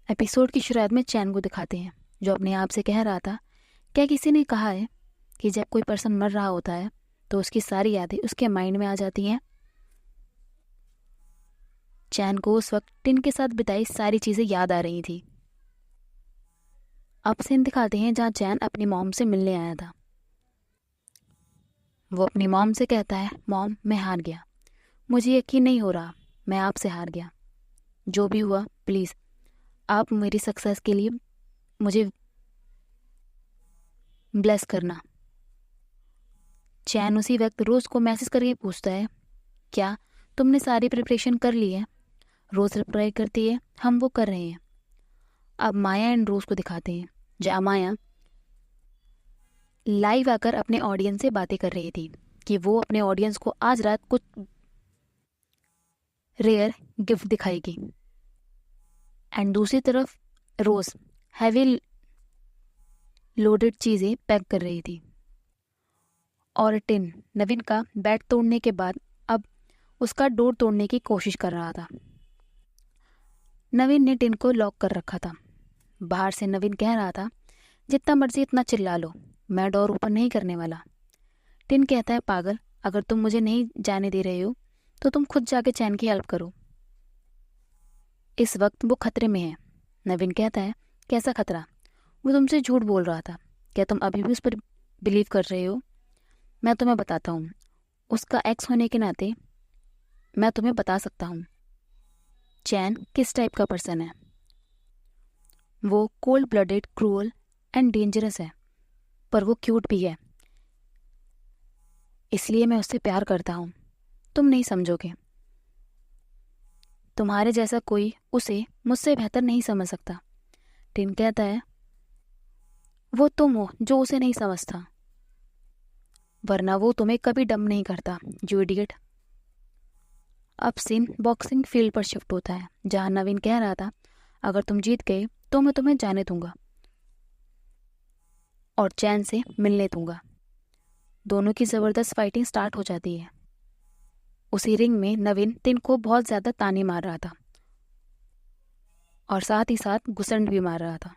Episode की शुरुआत में चैन को दिखाते हैं जो अपने आप से कह रहा था, क्या किसी ने कहा है कि जब कोई पर्सन मर रहा होता है तो उसकी सारी यादें उसके माइंड में आ जाती हैं। चैन को उस वक्त टिन के साथ बिताई सारी चीज़ें याद आ रही थी। अब सीन दिखाते हैं जहाँ चैन अपनी मॉम से मिलने आया था। वो अपनी मॉम से कहता है, मॉम मैं हार गया, मुझे यकीन नहीं हो रहा, मैं आपसे हार गया। जो भी हुआ प्लीज़ आप मेरी सक्सेस के लिए मुझे ब्लेस करना। चैन उसी वक्त रोज़ को मैसेज करके पूछता है, क्या तुमने सारी प्रिपरेशन कर ली है? रोज़ रिप्लाई करती है, हम वो कर रहे हैं। अब माया एंड रोज़ को दिखाते हैं जहाँ माया लाइव आकर अपने ऑडियंस से बातें कर रही थी कि वो अपने ऑडियंस को आज रात कुछ रेयर गिफ्ट दिखाएगी। एंड दूसरी तरफ रोज़ हैवी लोडेड चीज़ें पैक कर रही थी और टिन नवीन का बैट तोड़ने के बाद अब उसका डोर तोड़ने की कोशिश कर रहा था। नवीन ने टिन को लॉक कर रखा था। बाहर से नवीन कह रहा था, जितना मर्जी इतना चिल्ला लो, मैं डोर ओपन नहीं करने वाला। टिन कहता है, पागल, अगर तुम मुझे नहीं जाने दे रहे हो तो तुम खुद जाके चैन की हेल्प करो। इस वक्त वो खतरे में है। नवीन कहता है, कैसा खतरा? वो तुमसे झूठ बोल रहा था, क्या तुम अभी भी उस पर बिलीव कर रहे हो? मैं तुम्हें बताता हूँ, उसका एक्स होने के नाते मैं तुम्हें बता सकता हूँ चैन किस टाइप का पर्सन है। वो cold blooded, cruel and dangerous है, पर वो क्यूट भी है, इसलिए मैं उससे प्यार करता हूँ। तुम नहीं समझोगे। तुम्हारे जैसा कोई उसे मुझसे बेहतर नहीं समझ सकता। टिन कहता है, वो तुम हो जो उसे नहीं समझता, वरना वो तुम्हें कभी डम नहीं करता, यू इडियट। अब सीन बॉक्सिंग फील्ड पर शिफ्ट होता है जहां नवीन कह रहा था, अगर तुम जीत गए तो मैं तुम्हें जाने दूंगा और चैन से मिलने दूंगा। दोनों की ज़बरदस्त फाइटिंग स्टार्ट हो जाती है। उसी रिंग में नवीन टिन को बहुत ज़्यादा ताने मार रहा था और साथ ही साथ घुसंड भी मार रहा था।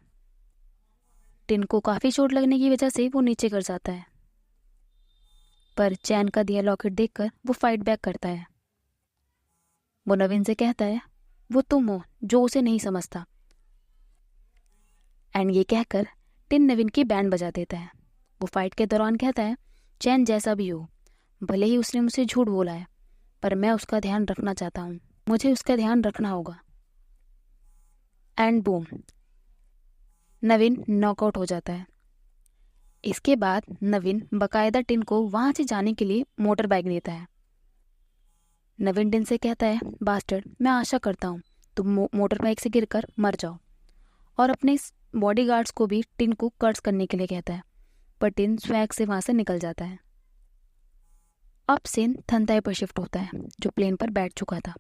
टिन को काफ़ी चोट लगने की वजह से वो नीचे गिर जाता है, पर चैन का दिया लॉकेट देखकर वो फाइट बैक करता है। वो नवीन से कहता है, वो तुम हो जो उसे नहीं समझता। एंड ये कहकर टिन नवीन की बैंड बजा देता है। वो फाइट के दौरान कहता है, चैन जैसा भी हो, भले ही उसने मुझसे झूठ बोला है, पर मैं उसका ध्यान रखना चाहता हूँ, मुझे उसका ध्यान रखना होगा। एंड बूम, नवीन नॉकआउट हो जाता है। इसके बाद नवीन बाकायदा टिन को वहाँ से जाने के लिए मोटर बाइक देता है। नवीन टिन से कहता है, बास्टर्ड, मैं आशा करता हूँ तुम मोटर बाइक से गिरकर मर जाओ, और अपने बॉडीगार्ड्स को भी टिन को कर्ज करने के लिए कहता है, पर टिन स्वैग से वहाँ से निकल जाता है। अब सीन थनताई पर शिफ्ट होता है जो प्लेन पर बैठ चुका था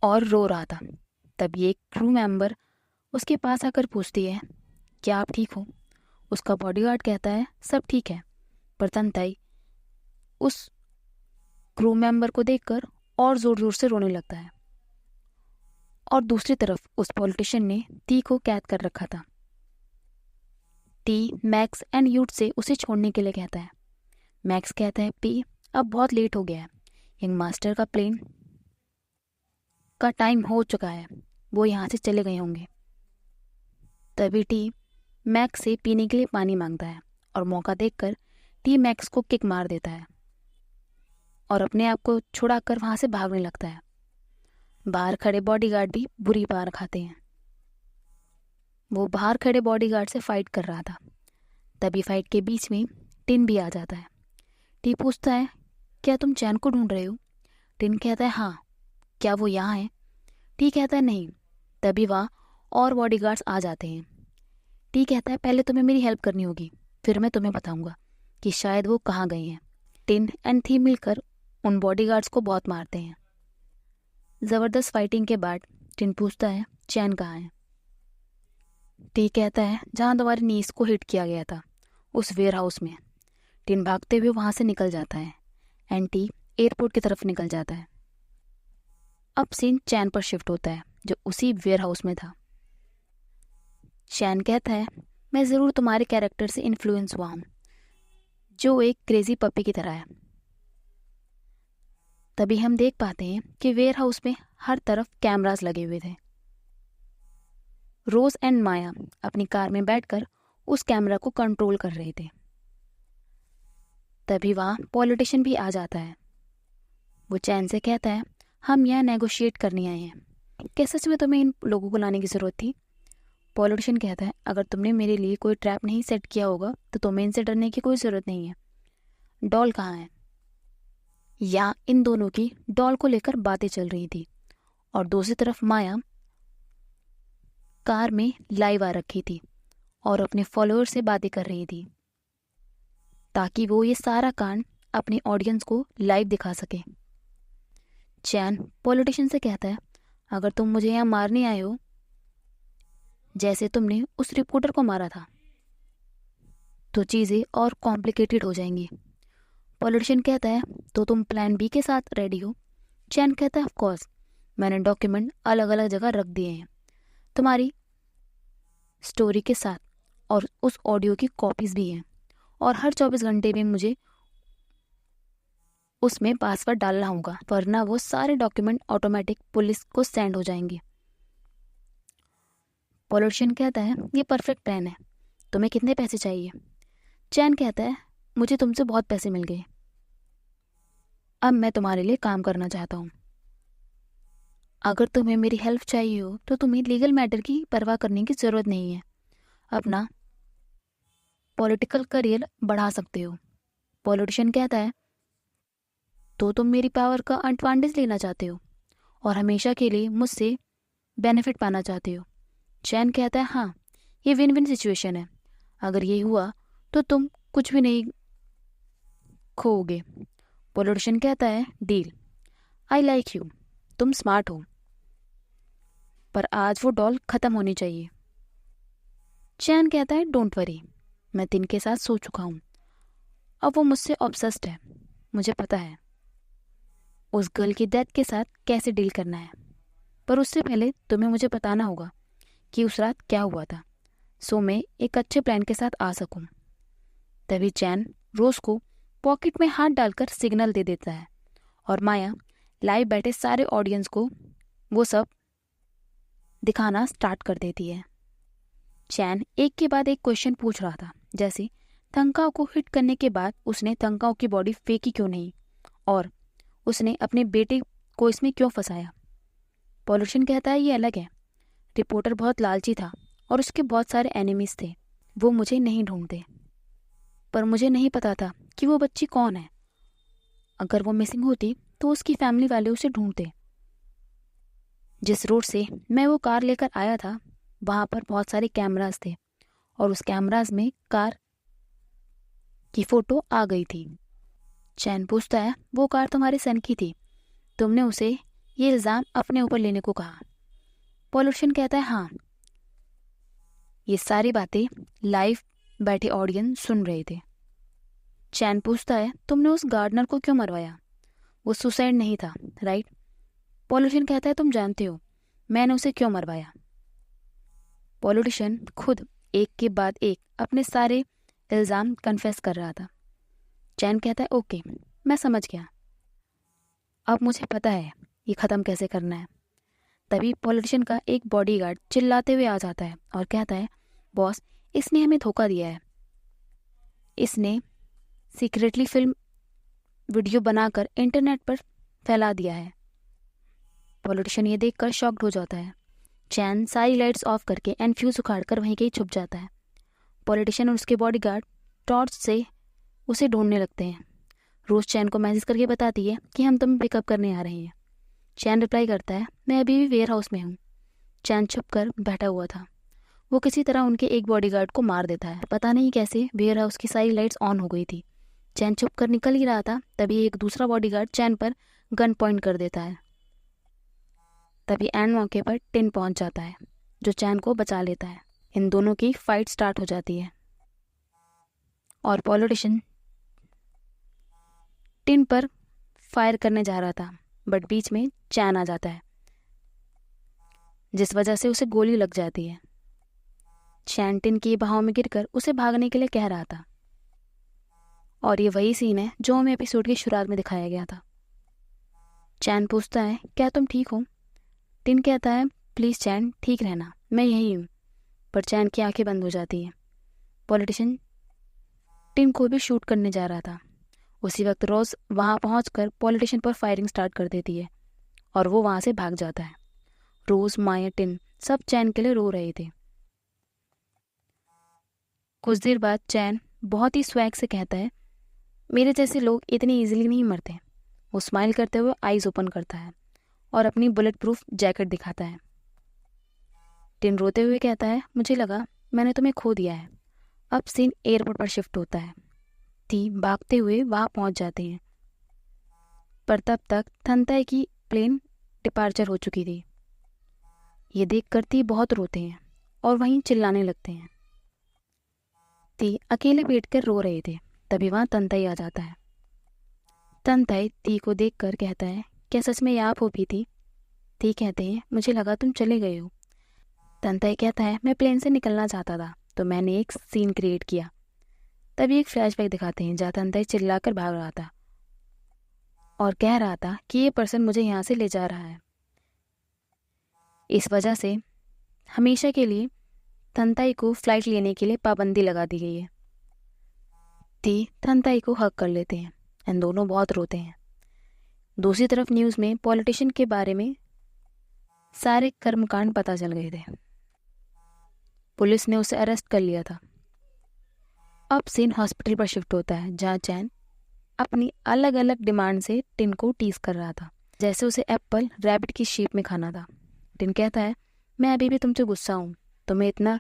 और रो रहा था। तभी एक क्रू मेंबर उसके पास आकर पूछती है, क्या आप ठीक हो? उसका बॉडीगार्ड कहता है, सब ठीक है, पर थनताई उस क्रू मेंबर को देखकर और जोर जोर से रोने लगता है। और दूसरी तरफ उस पॉलिटिशियन ने टी को कैद कर रखा था। टी मैक्स एंड यूट से उसे छोड़ने के लिए कहता है। मैक्स कहता है, पी अब बहुत लेट हो गया है, यंग मास्टर का प्लेन का टाइम हो चुका है, वो यहाँ से चले गए होंगे। तभी टी मैक्स से पीने के लिए पानी मांगता है और मौका देखकर टी मैक्स को किक मार देता है और अपने आप को छुड़ाकर वहाँ से भागने लगता है। बाहर खड़े बॉडीगार्ड भी बुरी मार खाते हैं। वो बाहर खड़े बॉडीगार्ड से फाइट कर रहा था। तभी फाइट के बीच में टिन भी आ जाता है। टी पूछता है, क्या तुम चैन को ढूंढ रहे हो? टिन कहता है, हाँ, क्या वो यहाँ है? टी कहता है, नहीं। तभी वहाँ और बॉडीगार्ड्स आ जाते हैं। टी कहता है, पहले तुम्हें मेरी हेल्प करनी होगी, फिर मैं तुम्हें बताऊंगा कि शायद वो कहाँ गए हैं। टिन एंड थी मिलकर उन बॉडीगार्ड्स को बहुत मारते हैं। ज़बरदस्त फाइटिंग के बाद टिन पूछता है, चैन कहाँ है? टी कहता है, जहाँ तुम्हारी नीस को हिट किया गया था, उस वेयर हाउस में। टिन भागते हुए वहाँ से निकल जाता है एंड टी एयरपोर्ट की तरफ निकल जाता है। अब सीन चैन पर शिफ्ट होता है जो उसी वेयर हाउस में था। चैन कहता है, मैं ज़रूर तुम्हारे कैरेक्टर से इन्फ्लुएंस हुआ हूँ, जो एक क्रेजी पपी की तरह है। तभी हम देख पाते हैं कि वेयर हाउस में हर तरफ कैमरास लगे हुए थे। रोज एंड माया अपनी कार में बैठकर उस कैमरा को कंट्रोल कर रहे थे। तभी वहाँ पॉलिटिशियन भी आ जाता है। वो चैन से कहता है, हम यहाँ नेगोशिएट करने आए हैं, क्या सच में तुम्हें इन लोगों को लाने की ज़रूरत थी? पॉलिटिशियन कहता है, अगर तुमने मेरे लिए कोई ट्रैप नहीं सेट किया होगा तो तुम्हें इनसे डरने की कोई ज़रूरत नहीं है। डॉल कहाँ है? या इन दोनों की डॉल को लेकर बातें चल रही थी और दूसरी तरफ माया कार में लाइव आ रखी थी और अपने फॉलोअर से बातें कर रही थी ताकि वो ये सारा कांड अपने ऑडियंस को लाइव दिखा सके। चैन पॉलिटिशियन से कहता है, अगर तुम मुझे यहाँ मारने आए हो जैसे तुमने उस रिपोर्टर को मारा था तो चीज़ें और कॉम्प्लिकेटेड हो जाएंगी। पॉलिटिशियन कहता है, तो तुम प्लान बी के साथ रेडी हो? चैन कहता है, ऑफ कोर्स, मैंने डॉक्यूमेंट अलग अलग जगह रख दिए हैं तुम्हारी स्टोरी के साथ, और उस ऑडियो की कॉपीज़ भी हैं, और हर 24 घंटे में मुझे उसमें पासवर्ड डालना होगा, वरना वो सारे डॉक्यूमेंट ऑटोमेटिक पुलिस को सेंड हो जाएंगे। पॉलिटिशियन कहता है, ये परफेक्ट प्लान है, तुम्हें कितने पैसे चाहिए? चैन कहता है, मुझे तुमसे बहुत पैसे मिल गए, अब मैं तुम्हारे लिए काम करना चाहता हूँ। अगर तुम्हें मेरी हेल्प चाहिए हो तो तुम्हें लीगल मैटर की परवाह करने की ज़रूरत नहीं है, अपना पॉलिटिकल करियर बढ़ा सकते हो। पॉलिटिशियन कहता है, तो तुम मेरी पावर का एडवांटेज लेना चाहते हो और हमेशा के लिए मुझसे बेनिफिट पाना चाहते हो। चैन कहता है, हाँ, ये विन विन सिचुएशन है, अगर ये हुआ तो तुम कुछ भी नहीं खोओगे। पॉलिटिशियन कहता है, डील, आई लाइक यू, तुम स्मार्ट हो, पर आज वो डॉल ख़त्म होनी चाहिए। चैन कहता है, डोंट वरी, मैं तिन के साथ सो चुका हूँ, अब वो मुझसे ऑब्सेस्ड है, मुझे पता है उस गर्ल की डेथ के साथ कैसे डील करना है, पर उससे पहले तुम्हें मुझे बताना होगा कि उस रात क्या हुआ था, सो मैं एक अच्छे प्लान के साथ आ सकूं। तभी चैन रोज को पॉकेट में हाथ डालकर सिग्नल दे देता है और माया लाइव बैठे सारे ऑडियंस को वो सब दिखाना स्टार्ट कर देती है। चैन एक के बाद एक क्वेश्चन पूछ रहा था, जैसे तंकाओ को हिट करने के बाद उसने तंकाओ की बॉडी फेंकी क्यों नहीं, और उसने अपने बेटे को इसमें क्यों फंसाया। पॉलिटिशियन कहता है, ये अलग है, रिपोर्टर बहुत लालची था और उसके बहुत सारे एनिमीज थे, वो मुझे नहीं ढूंढते, पर मुझे नहीं पता था कि वो बच्ची कौन है, अगर वो मिसिंग होती तो उसकी फैमिली वाले उसे ढूंढते। जिस रोड से मैं वो कार लेकर आया था वहाँ पर बहुत सारे कैमरास थे और उस कैमरास में कार की फ़ोटो आ गई थी। चैन पूछता है, वो कार तुम्हारे सन की थी, तुमने उसे ये इल्ज़ाम अपने ऊपर लेने को कहा। पॉलिटिशियन कहता है, हाँ। ये सारी बातें लाइव बैठे ऑडियंस सुन रहे थे। चैन पूछता है, तुमने उस गार्डनर को क्यों मरवाया? वो सुसाइड नहीं था, राइट? पॉलिटिशियन कहता है, तुम जानते हो मैंने उसे क्यों मरवाया। पॉलिटिशियन खुद एक के बाद एक अपने सारे इल्ज़ाम कन्फेस कर रहा था। चैन कहता है, ओके, मैं समझ गया, अब मुझे पता है ये ख़त्म कैसे करना है। तभी पॉलिटिशियन का एक बॉडीगार्ड चिल्लाते हुए आ जाता है और कहता है, बॉस, इसने हमें धोखा दिया है, इसने सीक्रेटली फिल्म वीडियो बनाकर इंटरनेट पर फैला दिया है। पॉलिटिशियन ये देखकर शॉक्ड हो जाता है। चैन सारी लाइट्स ऑफ करके एंड फ्यूज उखाड़कर वहीं कहीं छुप जाता है। पॉलिटिशियन और उसके बॉडीगार्ड टॉर्च से उसे ढूंढने लगते हैं। रोज चैन को मैसेज करके बताती है कि हम तुम्हें पिकअप करने आ रहे हैं। चैन रिप्लाई करता है, मैं अभी भी वेयर हाउस में हूँ। चैन छुप कर बैठा हुआ था। वो किसी तरह उनके एक बॉडीगार्ड को मार देता है। पता नहीं कैसे वेयर हाउस की सारी लाइट्स ऑन हो गई थी। चैन छुप कर निकल ही रहा था, तभी एक दूसरा बॉडीगार्ड चैन पर गन पॉइंट कर देता है। तभी एंड मौके पर टिन पहुंच जाता है जो चैन को बचा लेता है। इन दोनों की फाइट स्टार्ट हो जाती है और पॉलिटिशियन टिन पर फायर करने जा रहा था, बट बीच में चैन आ जाता है। जिस वजह से उसे गोली लग जाती है। चैन टिन की बहाव में गिरकर उसे भागने के लिए कह रहा था। और ये वही सीन है जो हमें एपिसोड की शुरुआत में दिखाया गया था। चैन पूछता है, क्या तुम ठीक हो? टिन कहता है, प्लीज़ चैन, ठीक रहना, मैं यही हूँ। पर चैन की आंखें बंद हो जाती हैं। पॉलिटिशियन टिन को भी शूट करने जा रहा था। उसी वक्त रोज वहाँ पहुँचकर पॉलिटिशियन पर फायरिंग स्टार्ट कर देती है और वो वहाँ से भाग जाता है। रोज, माया, टिन सब चैन के लिए रो रहे थे। कुछ देर बाद चैन बहुत ही स्वैग से कहता है, मेरे जैसे लोग इतनी इजीली नहीं मरते। वो स्माइल करते हुए आईज ओपन करता है और अपनी बुलेट प्रूफ जैकेट दिखाता है। टिन रोते हुए कहता है, मुझे लगा मैंने तुम्हें खो दिया है। अब सीन एयरपोर्ट पर शिफ्ट होता है। ती भागते हुए वहाँ पहुँच जाते हैं, पर तब तक थनताई की प्लेन डिपार्चर हो चुकी थी। ये देखकर ती बहुत रोते हैं और वहीं चिल्लाने लगते हैं। ती अकेले बैठकर रो रहे थे, तभी वहाँ तंताई आ जाता है। तंताई ती को देखकर कहता है, क्या सच में ये आप हो भी थी? ती कहते हैं, मुझे लगा तुम चले गए हो। तंताई कहता है, मैं प्लेन से निकलना चाहता था तो मैंने एक सीन क्रिएट किया। तभी एक फ्लैशबैक दिखाते हैं जहाँ तंताई चिल्लाकर भाग रहा था और कह रहा था कि ये पर्सन मुझे यहाँ से ले जा रहा है। इस वजह से हमेशा के लिए तंताई को फ्लाइट लेने के लिए पाबंदी लगा दी गई है। ती तंताई को हक कर लेते हैं एंड दोनों बहुत रोते हैं। दूसरी तरफ न्यूज़ में पॉलिटिशियन के बारे में सारे कर्मकांड पता चल गए थे। पुलिस ने उसे अरेस्ट कर लिया था। अब सीन हॉस्पिटल पर शिफ्ट होता है जहाँ चैन अपनी अलग अलग डिमांड से टिन को टीज कर रहा था, जैसे उसे एप्पल रैबिट की शेप में खाना था। टिन कहता है, मैं अभी भी तुमसे गुस्सा हूँ, तुम्हें इतना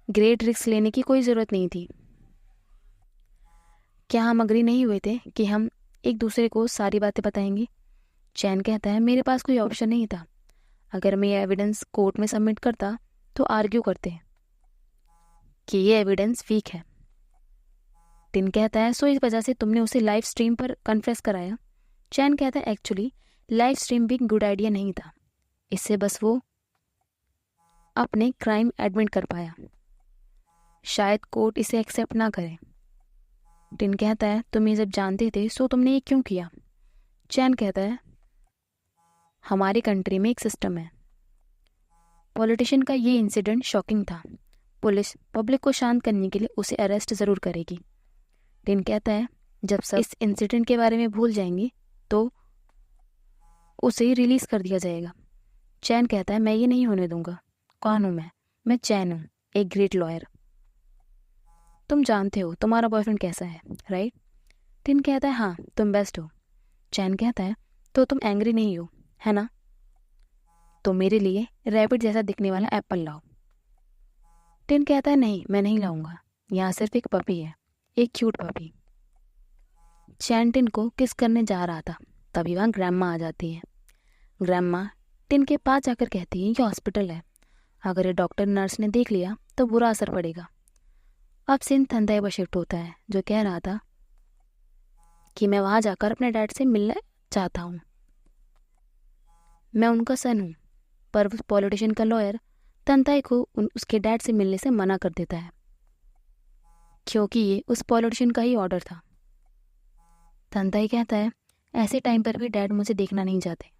ग्रेट रिस्क लेने की कोई ज़रूरत नहीं थी। क्या हम अग्री नहीं हुए थे कि हम एक दूसरे को सारी बातें बताएंगे? चैन कहता है, मेरे पास कोई ऑप्शन नहीं था। अगर मैं ये एविडेंस कोर्ट में सबमिट करता तो आर्ग्यू करते कि ये एविडेंस वीक है। टिन कहता है, सो इस वजह से तुमने उसे लाइव स्ट्रीम पर कन्फेस कराया? चैन कहता है, एक्चुअली लाइव स्ट्रीम भी गुड आइडिया नहीं था, इससे बस वो अपने क्राइम एडमिट कर पाया। शायद कोर्ट इसे एक्सेप्ट ना करे। टिन कहता है, तुम ये जब जानते थे सो तुमने ये क्यों किया? चैन कहता है, हमारी कंट्री में एक सिस्टम है। पॉलिटिशियन का ये इंसिडेंट शॉकिंग था। पुलिस पब्लिक को शांत करने के लिए उसे अरेस्ट ज़रूर करेगी। टिन कहता है, जब सब इस इंसिडेंट के बारे में भूल जाएंगे तो उसे रिलीज़ कर दिया जाएगा। चैन कहता है, मैं ये नहीं होने दूंगा। कौन हूँ मैं? मैं चैन हूँ, एक ग्रेट लॉयर। तुम जानते हो तुम्हारा बॉयफ्रेंड कैसा है, राइट? टिन कहता है, हाँ, तुम बेस्ट हो। चैन कहता है, तो तुम एंग्री नहीं हो, है ना? तो मेरे लिए रैबिट जैसा दिखने वाला एप्पल लाओ। टिन कहता है, नहीं, मैं नहीं लाऊंगा, यहाँ सिर्फ एक पपी है, एक क्यूट पपी। चैन टिन को किस करने जा रहा था, तभी वहाँ ग्रैम्मा आ जाती है। ग्रैम्मा टिन के पास जाकर कहती है, ये हॉस्पिटल है, अगर ये डॉक्टर नर्स ने देख लिया तो बुरा असर पड़ेगा। अब सीन तंताई पर शिफ्ट होता है, जो कह रहा था कि मैं वहाँ जाकर अपने डैड से मिलना चाहता हूँ। मैं उनका सन हूँ, पर उस पॉलिटिशियन का लॉयर तंताई को उसके डैड से मिलने से मना कर देता है, क्योंकि ये उस पॉलिटिशियन का ही ऑर्डर था। तंताई कहता है, ऐसे टाइम पर भी डैड मुझे देखना नहीं चाहते।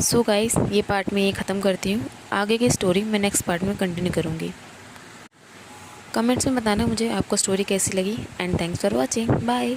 सो गाइस, ये पार्ट में ये ख़त्म करती हूँ। आगे की स्टोरी मैं नेक्स्ट पार्ट में कंटिन्यू करूँगी। कमेंट्स में बताना मुझे आपको स्टोरी कैसी लगी and thanks for watching. Bye.